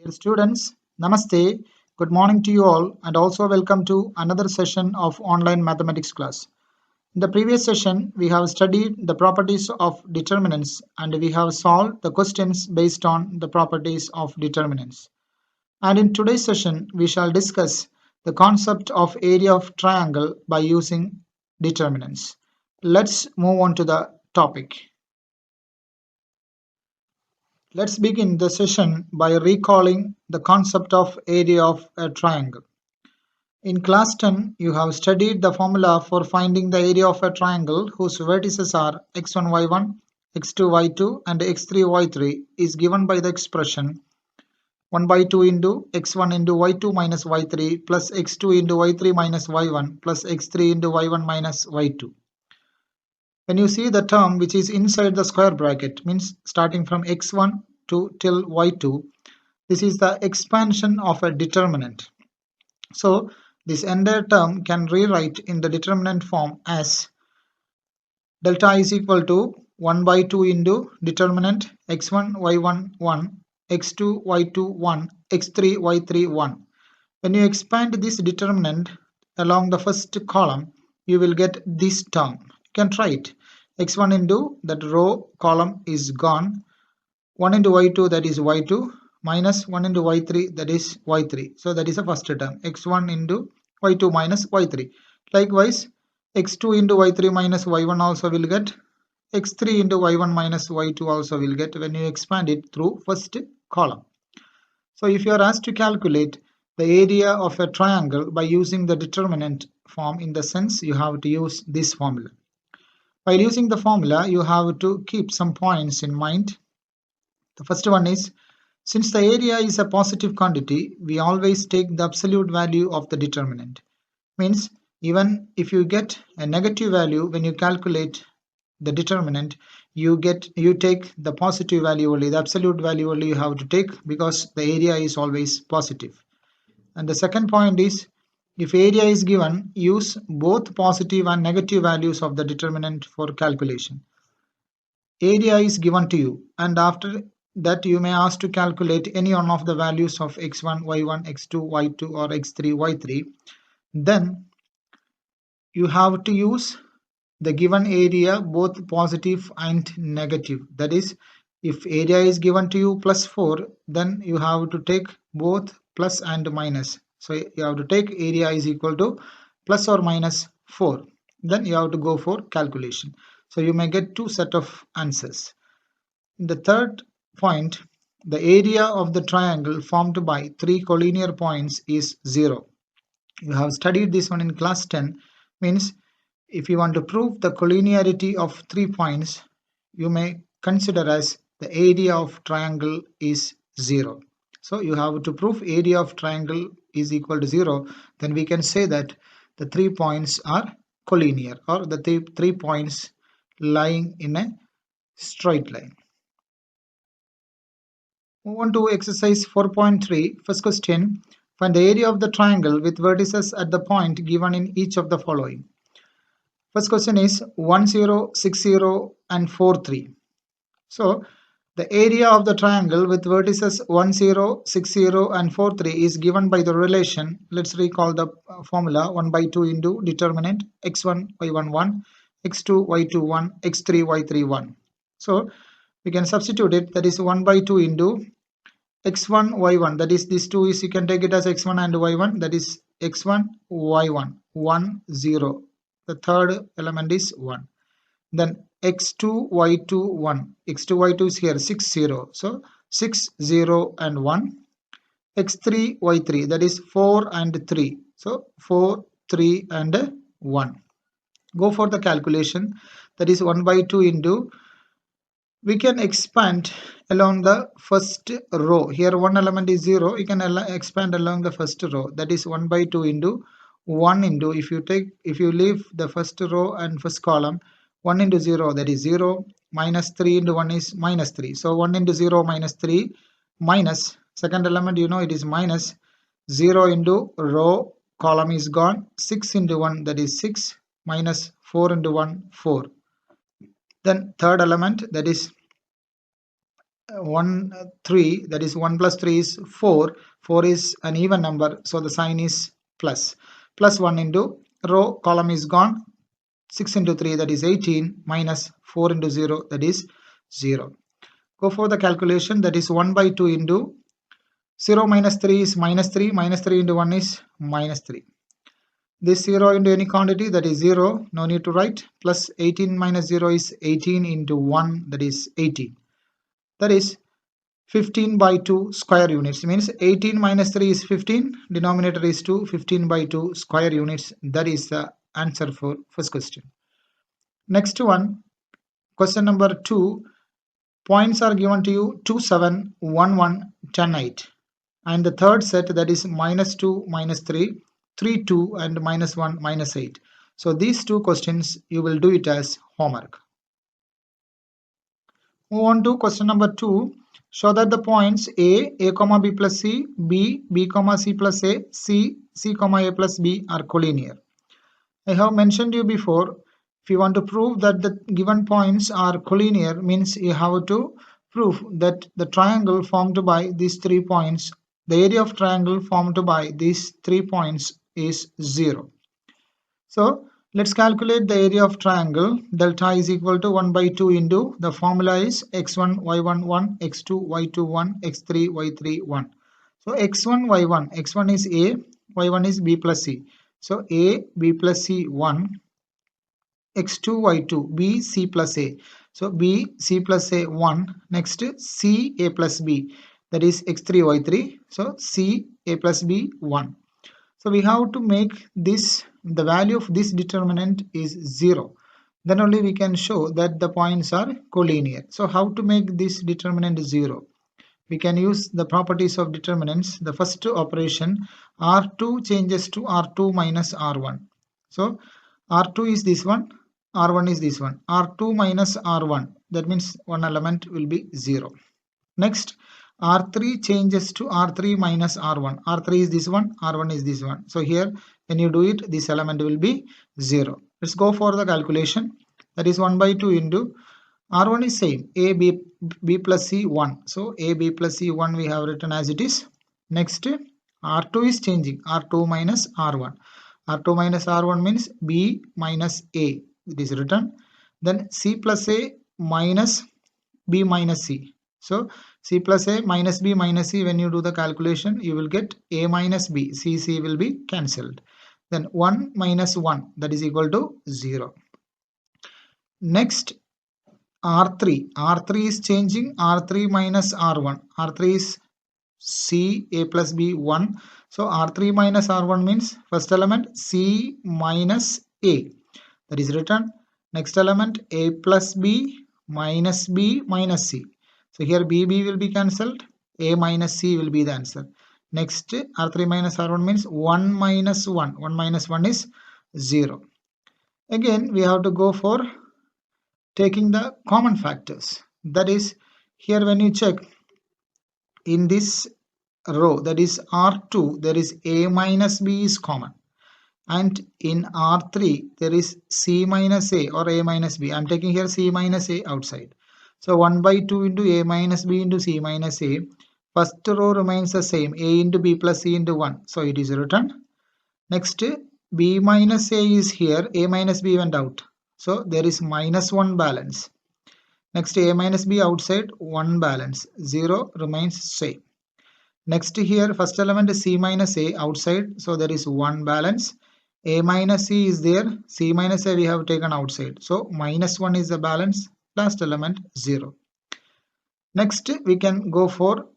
Dear students, Namaste, good morning to you all, and also welcome to another session of online mathematics class. In the previous session, we have studied the properties of determinants and we have solved the questions based on the properties of determinants. And in today's session, we shall discuss the concept of area of triangle by using determinants. Let's move on to the topic. Let's begin the session by recalling the concept of area of a triangle. In class 10, you have studied the formula for finding the area of a triangle whose vertices are x1, y1, x2, y2 and x3, y3 is given by the expression 1 by 2 into x1 into y2 minus y3 plus x2 into y3 minus y1 plus x3 into y1 minus y2. When you see the term which is inside the square bracket, means starting from x1 to till y2, this is the expansion of a determinant. So this entire term can rewrite in the determinant form as delta is equal to 1 by 2 into determinant x1 y1 1 x2 y2 1 x3 y3 1. When you expand this determinant along the first column, you will get this term. You can try it. X1 into that row column is gone. 1 into y2, that is y2, minus 1 into y3, that is y3. So that is the first term, x1 into y2 minus y3. Likewise, x2 into y3 minus y1 also will get, x3 into y1 minus y2 also will get when you expand it through first column. So if you are asked to calculate the area of a triangle by using the determinant form, in the sense you have to use this formula. While using the formula, you have to keep some points in mind. The first one is, since the area is a positive quantity, we always take the absolute value of the determinant. Means even if you get a negative value when you calculate the determinant, you take the positive value only, the absolute value only you have to take, because the area is always positive. And the second point is, if area is given, use both positive and negative values of the determinant for calculation. Area is given to you, and after that you may ask to calculate any one of the values of x1, y1, x2, y2 or x3, y3. Then you have to use the given area both positive and negative. That is, if area is given to you plus 4, then you have to take both plus and minus. So you have to take area is equal to plus or minus 4. Then you have to go for calculation. So you may get two set of answers. In the third point, the area of the triangle formed by three collinear points is 0. You have studied this one in class 10. Means if you want to prove the collinearity of 3 points, you may consider as the area of triangle is 0. So you have to prove area of triangle is equal to 0. Then we can say that the 3 points are collinear, or the 3 points lying in a straight line. Move on to exercise 4.3. First question. Find the area of the triangle with vertices at the point given in each of the following. First question is 1, 0, 6, 0 and 4, 3. So the area of the triangle with vertices 1, 0, 6, 0 and 4, 3 is given by the relation. Let's recall the formula. 1 by 2 into determinant x1, y1, 1, x2, y2, 1, x3, y3, 1. So we can substitute it. That is 1 by 2 into x1, y1. That is, these two is, you can take it as x1 and y1. That is x1, y1, 1, 0. The third element is 1. Then x2, y2, 1. x2, y2 is here 6, 0. So 6, 0 and 1. x3, y3, that is 4 and 3. So 4, 3 and 1. Go for the calculation. That is 1 by 2 into, we can expand along the first row. Here one element is 0. You can expand along the first row. That is 1 by 2 into 1 into, if you leave the first row and first column, 1 into 0, that is 0, minus 3 into 1 is minus 3. So 1 into 0 minus 3, minus second element, you know, it is minus 0 into row column is gone, 6 into 1, that is 6, minus 4 into 1, 4. Then third element, that is 1 3, that is 1 plus 3 is 4. 4 is an even number, so the sign is plus. Plus 1 into row column is gone. 6 into 3, that is 18, minus 4 into 0, that is 0. Go for the calculation, that is 1 by 2 into 0 minus 3 is minus 3, minus 3 into 1 is minus 3. This 0 into any quantity, that is 0, no need to write, plus 18 minus 0 is 18 into 1, that is 18. That is 15 by 2 square units, means 18 minus 3 is 15, denominator is 2, 15 by 2 square units. That is the answer for first question. Next one, question number 2. Points are given to you 2, 7, 1, 1, 10, 8. And the third set, that is minus 2, minus 3, 3, 2 and minus 1, minus 8. So these two questions you will do it as homework. Move on to question number 2. Show that the points a comma b plus c, b comma c plus a, c comma a plus b are collinear. I have mentioned you before, if you want to prove that the given points are collinear, means you have to prove that the triangle formed by these 3 points, the area of triangle formed by these 3 points is 0. So let's calculate the area of triangle. Delta is equal to 1 by 2 into, the formula is x1 y1 1, x2 y2 1, x3 y3 1. So x1 y1, x1 is a, y1 is b plus c. So a b plus c 1, x2 y2 b c plus a. So b c plus a 1. Next c a plus b, that is x3 y3. So c a plus b 1. So we have to make this, the value of this determinant is 0. Then only we can show that the points are collinear. So how to make this determinant 0? We can use the properties of determinants. The first operation, R2 changes to R2 minus R1. So R2 is this one, R1 is this one. R2 minus R1, that means one element will be 0. Next, R3 changes to R3 minus R1. R3 is this one, R1 is this one. So here when you do it, this element will be 0. Let's go for the calculation. That is 1 by 2 into R1 is same, A b plus C 1. So A b plus C 1 we have written as it is. Next, R2 is changing, R2 minus R1. R2 minus R1 means B minus A. It is written. Then C plus A minus B minus C. So C plus A minus B minus C, when you do the calculation, you will get A minus B. C will be cancelled. Then 1 minus 1, that is equal to 0. Next, R3. R3 is changing, R3 minus R1. R3 is C A plus B 1. So R3 minus R1 means first element C minus A. That is written. Next element A plus B minus C. So here B will be cancelled. A minus C will be the answer. Next, R3 minus R1 means 1 minus 1. 1 minus 1 is 0. Again, we have to go for taking the common factors. That is, here when you check in this row, that is R2, there is A minus B is common. And in R3, there is C minus A or A minus B. I am taking here C minus A outside. So 1 by 2 into A minus B into C minus A. First row remains the same, A into B plus C into 1. So it is written. Next, B minus A is here, A minus B went out. So there is minus 1 balance. Next, A minus B outside, 1 balance. 0 remains same. Next here, first element is C minus A outside. So there is 1 balance. A minus C is there. C minus A we have taken outside. So minus 1 is the balance. Last element 0. Next we can go for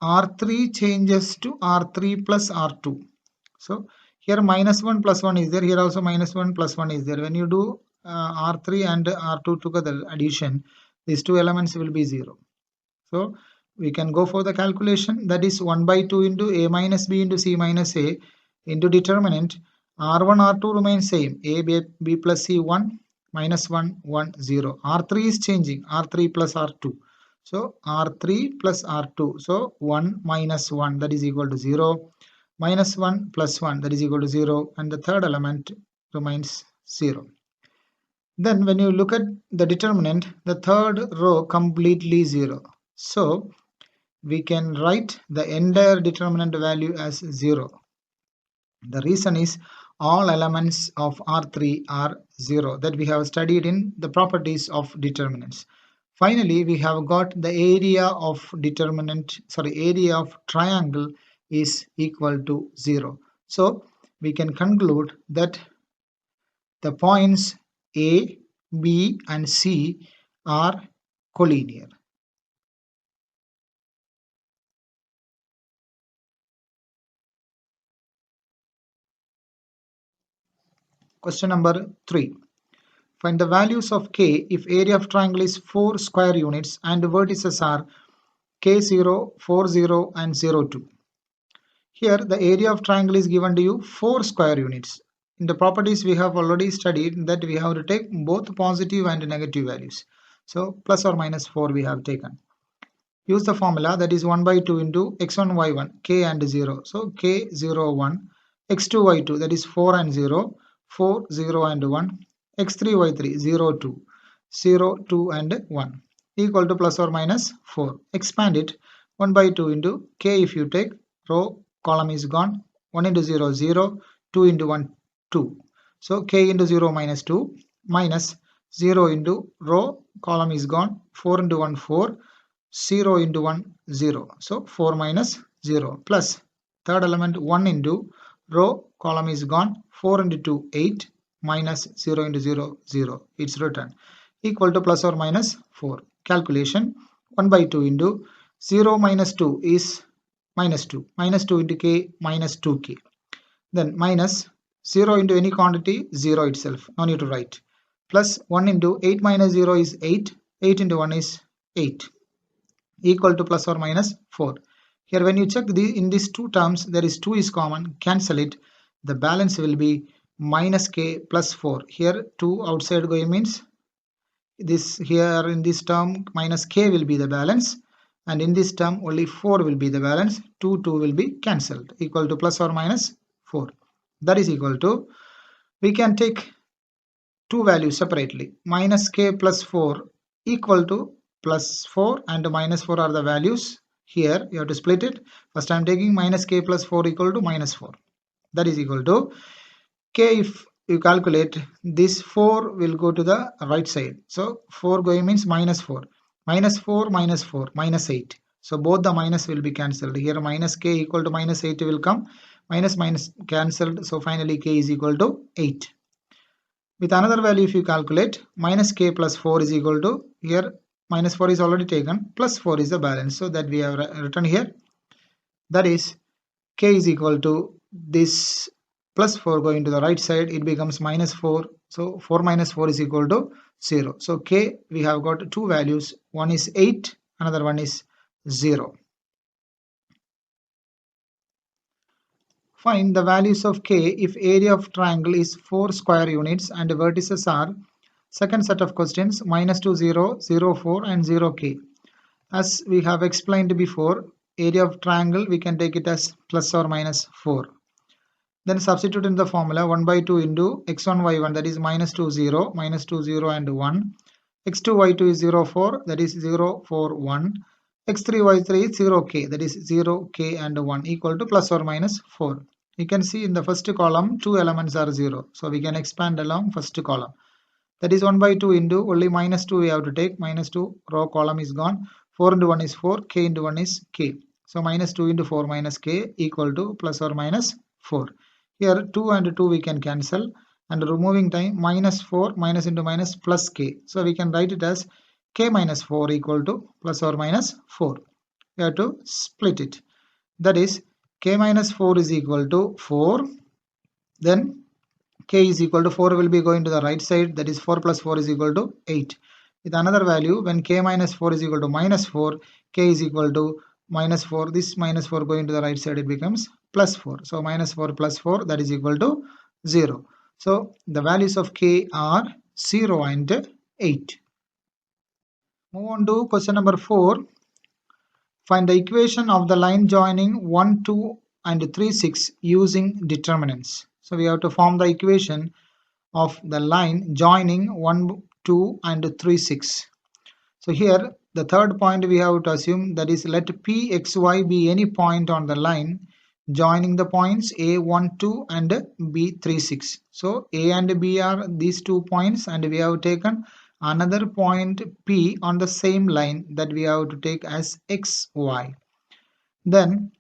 R3 changes to R3 plus R2. So here minus 1 plus 1 is there. Here also minus 1 plus 1 is there. When you do R3 and R2 together addition, these two elements will be 0. So we can go for the calculation. That is 1 by 2 into A minus B into C minus A into determinant. R1 R2 remains same. A B plus C 1 minus 1 1 0. R3 is changing, R3 plus R2. So R3 plus R2. So 1 minus 1, that is equal to 0. Minus 1 plus 1, that is equal to 0. And the third element remains 0. Then when you look at the determinant, the third row completely 0. So we can write the entire determinant value as 0. The reason is all elements of R3 are 0 that we have studied in the properties of determinants. Finally, we have got the area of area of triangle is equal to 0. So we can conclude that the points A, B and C are collinear. Question number 3. Find the values of K if area of triangle is 4 square units and the vertices are K0, 40 and 02. Here the area of triangle is given to you 4 square units. In the properties we have already studied that we have to take both positive and negative values. So plus or minus 4 we have taken. Use the formula that is 1 by 2 into x1 y1 k and 0. So k0 1 x2 y2 that is 4 and 0 4 0 and 1 x3 y3 0 2 0 2 and 1 equal to plus or minus 4. Expand it 1 by 2 into k. If you take row column is gone, 1 into 0 0 2 into 1 2. So k into 0 minus 2 minus 0 into row column is gone, 4 into 1 4 0 into 1 0. So 4 minus 0 plus third element 1 into row column is gone, 4 into 2 8 minus 0 into 0 0. It's written equal to plus or minus 4. Calculation 1 by 2 into 0 minus 2 is minus 2. Minus 2 into k minus 2k. Then minus 0 into any quantity 0 itself. No need to write. Plus 1 into 8 minus 0 is 8. 8 into 1 is 8. Equal to plus or minus 4. Here when you check in these two terms there is 2 is common, cancel it. The balance will be minus k plus 4. Here 2 outside going means this here in this term minus k will be the balance, and in this term only 4 will be the balance. 2 will be cancelled equal to plus or minus 4. That is equal to, we can take two values separately. Minus k plus 4 equal to plus 4 and minus 4 are the values. Here you have to split it. First I am taking minus k plus 4 equal to minus 4. That is equal to k. If you calculate this 4 will go to the right side. So 4 going means minus 4. Minus 4 minus 4 minus 8. So both the minus will be cancelled. Here minus k equal to minus 8 will come. Minus minus cancelled. So finally k is equal to 8. With another value if you calculate, minus k plus 4 is equal to, here minus 4 is already taken, plus 4 is the balance. So that we have written here. That is k is equal to this plus 4 going to the right side, it becomes minus 4. So 4 minus 4 is equal to 0. So k we have got two values. One is 8, another one is 0. Find the values of k if area of triangle is 4 square units and the vertices are, second set of questions, minus 2 0 0 4 and 0k. As we have explained before, area of triangle we can take it as plus or minus 4. Then substitute in the formula 1 by 2 into x1 y1 that is minus 2 0 minus 2 0 and 1, x2 y2 is 0 4 that is 0 4 1, x3 y3 is 0k that is 0k and 1 equal to plus or minus 4. You can see in the first column two elements are 0, so we can expand along first column. That is 1 by 2 into only minus 2 we have to take, minus 2 row column is gone, 4 into 1 is 4, k into 1 is k. So minus 2 into 4 minus k equal to plus or minus 4. Here 2 and 2 we can cancel, and removing time minus 4 minus into minus plus k. So we can write it as k minus 4 equal to plus or minus 4. We have to split it. That is k minus 4 is equal to 4. Then k is equal to 4 will be going to the right side, that is 4 plus 4 is equal to 8. With another value, when k minus 4 is equal to minus 4, k is equal to minus 4. This minus 4 going to the right side, it becomes plus 4. So minus 4 plus 4 that is equal to 0. So the values of k are 0 and 8. Move on to question number 4. Find the equation of the line joining 1, 2 and 3, 6 using determinants. So we have to form the equation of the line joining 1, 2 and 3, 6. So here the third point we have to assume, that is, let Pxy be any point on the line joining the points A12 and B36. So A and B are these 2 points, and we have taken another point P on the same line that we have to take as xy. Then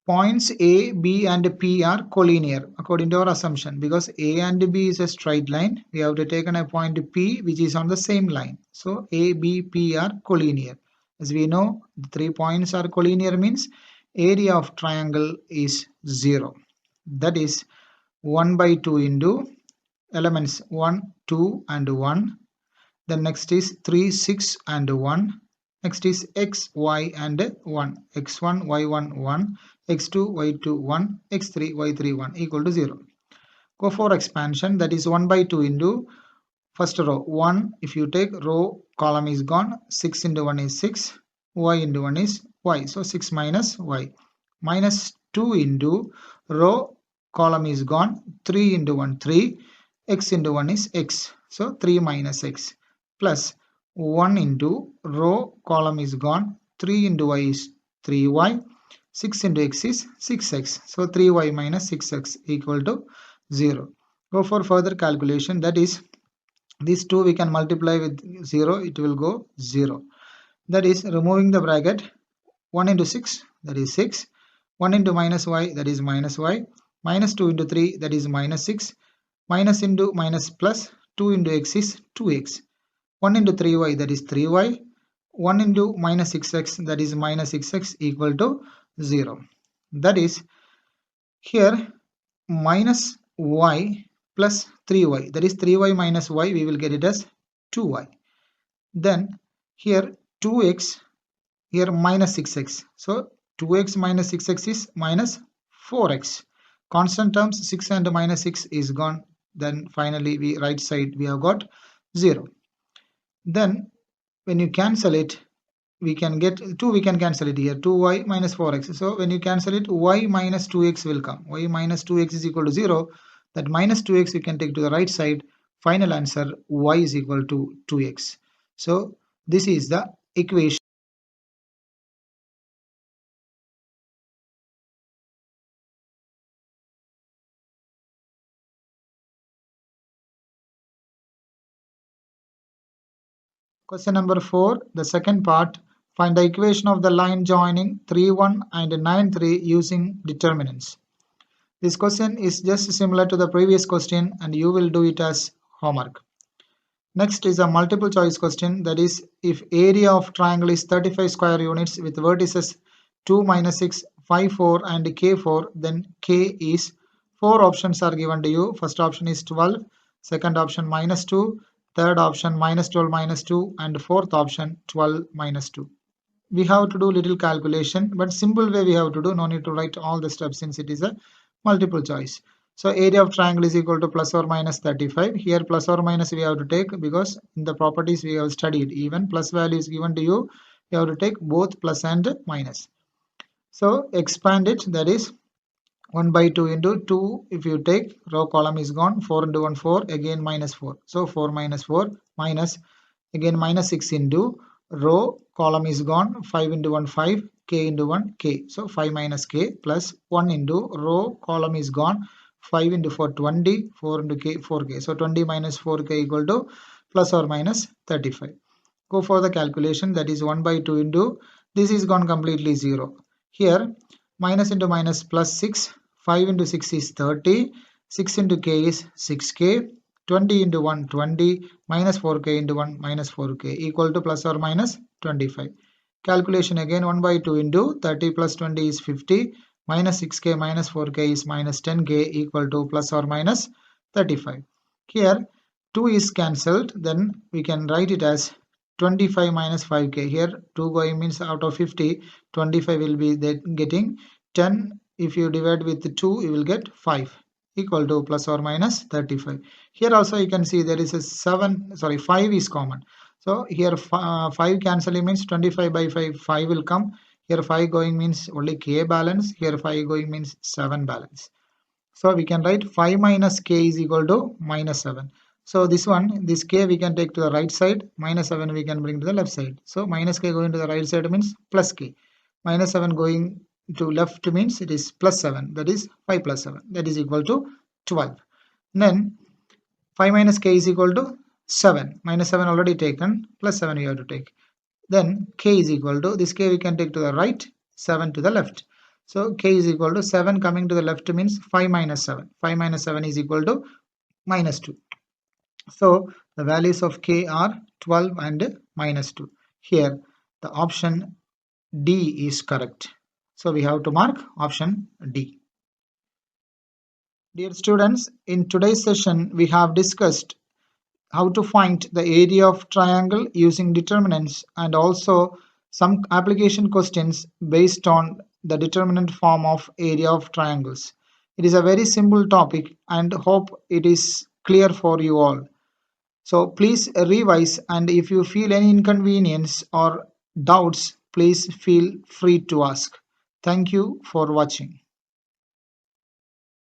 points A, B and P are collinear according to our assumption, because A and B is a straight line. We have to take a point P which is on the same line. So A, B, P are collinear. As we know, the 3 points are collinear means area of triangle is 0. That is 1 by 2 into elements 1, 2 and 1. Then next is 3, 6 and 1. Next is x, y and 1. x1, y1, 1. x2, y2, 1. x3, y3, 1 equal to 0. Go for expansion, that is 1 by 2 into first row 1. If you take row, column is gone. 6 into 1 is 6. Y into 1 is y. So 6 minus y. Minus 2 into row, column is gone. 3 into 1, 3. X into 1 is x. So 3 minus x. Plus 1 into row, column is gone. 3 into y is 3y. 6 into x is 6x. So 3y minus 6x equal to 0. Go for further calculation, that is, these two we can multiply with 0, it will go 0. That is, removing the bracket, 1 into 6, that is 6. 1 into minus y, that is minus y. Minus 2 into 3, that is minus 6. Minus into minus plus 2 into x is 2x. 1 into 3y, that is 3y. 1 into minus 6x, that is minus 6x equal to 0. That is, here minus y plus 3y, that is 3y minus y, we will get it as 2y. Then here 2x, here minus 6x. So 2x minus 6x is minus 4x. Constant terms 6 and minus 6 is gone. Then finally we right side we have got 0. Then when you cancel it, we can get 2, we can cancel it here, 2y minus 4x. So when you cancel it, y minus 2x will come. Y minus 2x is equal to 0. That minus 2x you can take to the right side. Final answer, y is equal to 2x. So this is the equation. Question number 4, the second part. Find the equation of the line joining 3, 1 and 9, 3 using determinants. This question is just similar to the previous question, and you will do it as homework. Next is a multiple choice question, that is, if area of triangle is 35 square units with vertices 2, minus 6, 5, 4 and k4, then k is, 4 options are given to you. First option is 12, second option minus 2, third option minus 12 minus 2, and fourth option 12 minus 2. We have to do little calculation, but simple way we have to do, no need to write all the steps since it is a multiple choice. So area of triangle is equal to plus or minus 35. Here plus or minus we have to take, because in the properties we have studied, even plus value is given to you, you have to take both plus and minus. So expand it, that is 1 by 2 into 2, if you take, row column is gone, 4 into 1 4, again minus 4. So 4 minus 4 minus, again minus 6 into row column is gone, 5 into 1 5, k into 1 k. So 5 minus k plus 1 into row column is gone, 5 into 4 20, 4 into k 4k. So 20 minus 4k equal to plus or minus 35. Go for the calculation, that is 1 by 2 into, this is gone completely 0. Here minus into minus plus 6, 5 into 6 is 30, 6 into k is 6k, 20 into 1 20, minus 4k into 1 minus 4k equal to plus or minus 25. Calculation again, 1 by 2 into 30 plus 20 is 50, minus 6k minus 4k is minus 10k equal to plus or minus 35. Here 2 is cancelled, then we can write it as 25 minus 5k. Here 2 going means out of 50, 25 will be getting 10. If you divide with 2, you will get 5 equal to plus or minus 35. Here also you can see there is a 5 is common. So here 5 cancelling means 25 by 5, 5 will come. Here 5 going means only k balance. Here 5 going means 7 balance. So we can write 5 minus k is equal to minus 7. So this one, this k we can take to the right side, minus 7 we can bring to the left side. So minus k going to the right side means plus k. Minus 7 going to left means it is plus 7, that is 5 plus 7, that is equal to 12. Then 5 minus k is equal to 7. Minus 7 already taken, plus 7 we have to take. Then k is equal to, this k we can take to the right, 7 to the left. So k is equal to 7 coming to the left means 5 minus 7. 5 minus 7 is equal to minus 2. So the values of k are 12 and minus 2. Here the option D is correct. So we have to mark option D. Dear students, in today's session we have discussed how to find the area of triangle using determinants and also some application questions based on the determinant form of area of triangles. It is a very simple topic and hope it is clear for you all. So please revise, and if you feel any inconvenience or doubts, please feel free to ask. Thank you for watching.